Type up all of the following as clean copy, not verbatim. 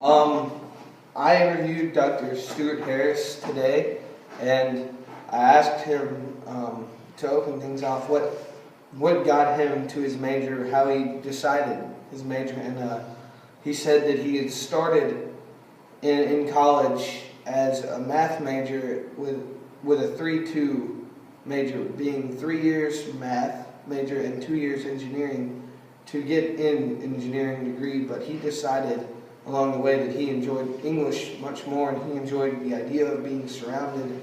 Um, I interviewed Dr. Stuart Harris today, and I asked him to open things off what got him to his major, how he decided his major, and he said that he had started in college as a math major with a 3-2 major, being 3 years math major and 2 years engineering to get an engineering degree, but he decided along the way that he enjoyed English much more, and he enjoyed the idea of being surrounded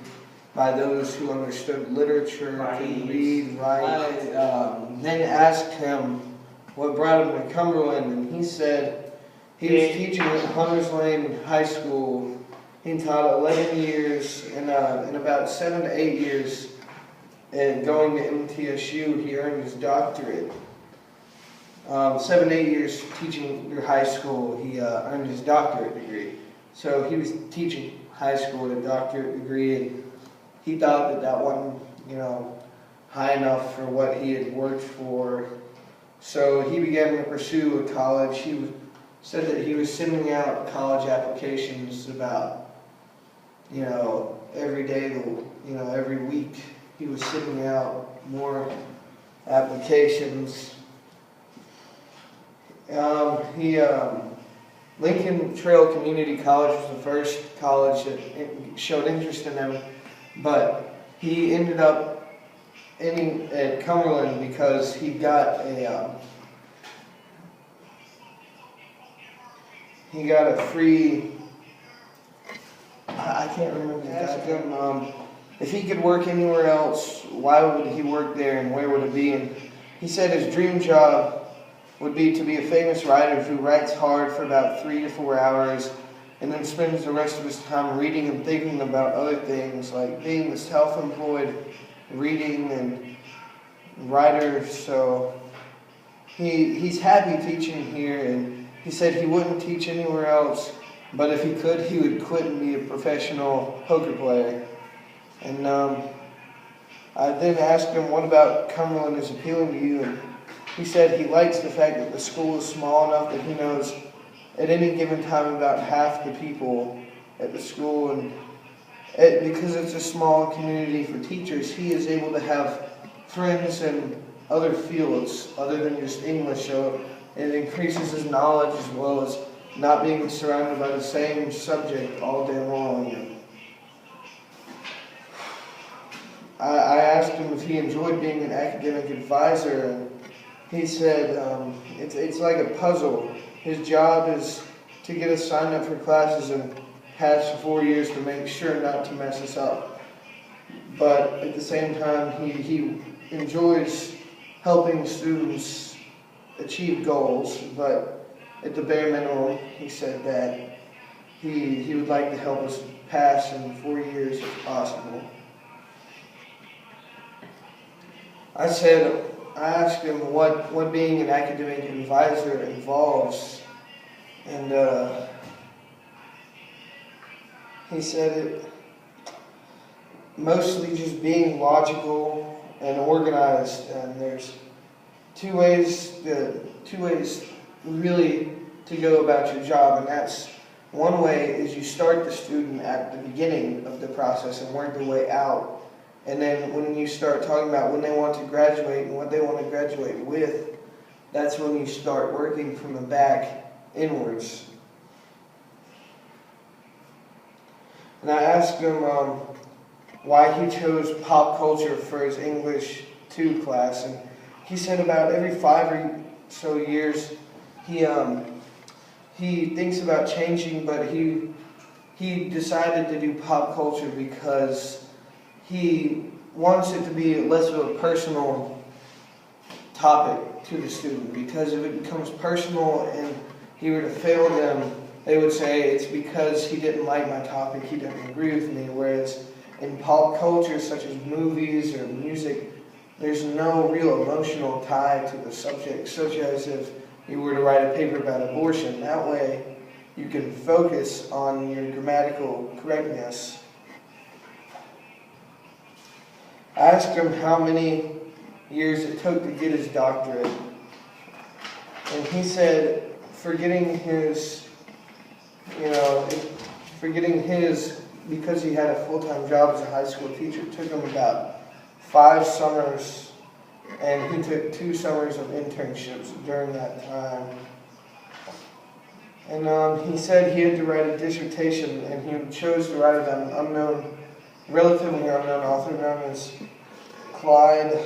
by those who understood literature, could read, write. Then asked him what brought him to Cumberland, and he said he was teaching at Hunters Lane High School. He taught 11 years, and in about 7 to 8 years, and going to MTSU, he earned his doctorate. 7 to 8 years teaching through high school, he earned his doctorate degree. So he was teaching high school at a doctorate degree, and he thought that wasn't, high enough for what he had worked for. So he began to pursue a college. He said that he was sending out college applications about, every day, every week. He was sending out more applications. Lincoln Trail Community College was the first college that showed interest in him, but he ended up at Cumberland because he got a free. I can't remember the asked him if he could work anywhere else, why would he work there and where would it be? And he said his dream job would be to be a famous writer who writes hard for about 3 to 4 hours and then spends the rest of his time reading and thinking about other things like being a self-employed reading and writer. So he's happy teaching here, and he said he wouldn't teach anywhere else, but if he could, he would quit and be a professional poker player. And I then asked him, what about Cumberland is appealing to you? And he said he likes the fact that the school is small enough that he knows at any given time about half the people at the school, and because it's a small community for teachers, he is able to have friends in other fields other than just English, so it increases his knowledge as well as not being surrounded by the same subject all day long. I asked him if he enjoyed being an academic advisor, and he said it's like a puzzle. His job is to get us signed up for classes and pass for 4 years to make sure not to mess us up. But at the same time, he enjoys helping students achieve goals, but at the bare minimum, he said that he would like to help us pass in 4 years if possible. I asked him what being an academic advisor involves, and he said it mostly just being logical and organized, and there's two ways really to go about your job, and that's one way is you start the student at the beginning of the process and work their way out. And then when you start talking about when they want to graduate and what they want to graduate with, that's when you start working from the back inwards. And I asked him why he chose pop culture for his English 2 class, and he said about every 5 or so years he thinks about changing, but he decided to do pop culture because he wants it to be less of a personal topic to the student, because if it becomes personal and he were to fail them, they would say it's because he didn't like my topic, he didn't agree with me, whereas in pop culture such as movies or music, there's no real emotional tie to the subject, such as if you were to write a paper about abortion. That way you can focus on your grammatical correctness. I asked him how many years it took to get his doctorate, and he said for getting his forgetting because he had a full-time job as a high school teacher, it took him about 5 summers, and he took 2 summers of internships during that time. And he said he had to write a dissertation, and he chose to write it on an relatively unknown author known as Clyde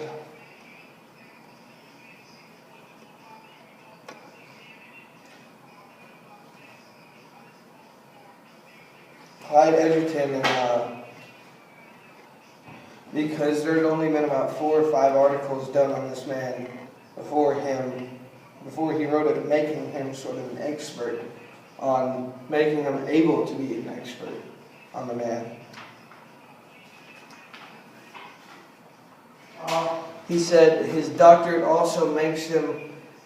Edgerton, and because there had only been about 4 or 5 articles done on this man before he wrote it, making him sort of an expert making him able to be an expert on the man. He said his doctorate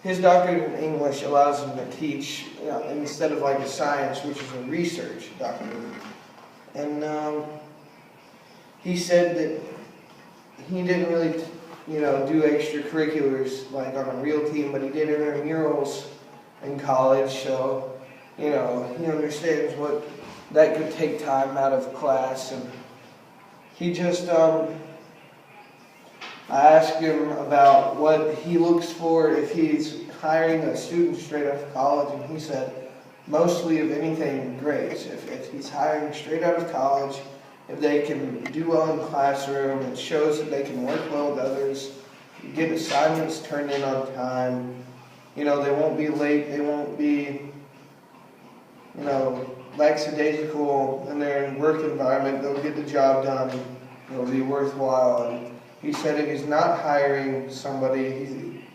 in English allows him to teach, instead of like a science, which is a research doctorate. And he said that he didn't really, do extracurriculars like on a real team, but he did intramurals in college, so, he understands what that could take time out of class. And he just, I asked him about what he looks for if he's hiring a student straight out of college, and he said, mostly of anything, grades. If he's hiring straight out of college, if they can do well in the classroom, it shows that they can work well with others, get assignments turned in on time, they won't be late, they won't be, lackadaisical in their work environment, they'll get the job done, it'll be worthwhile. And he said if he's not hiring somebody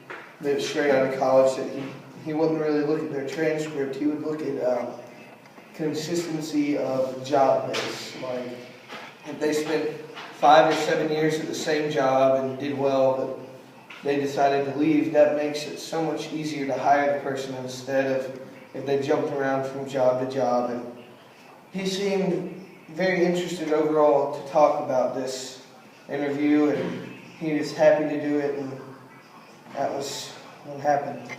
that's straight out of college, that he wouldn't really look at their transcript, he would look at consistency of job base. Like, if they spent 5 or 7 years at the same job and did well, but they decided to leave, that makes it so much easier to hire the person instead of if they jumped around from job to job. And he seemed very interested overall to talk about this interview, and he was happy to do it, and that was what happened.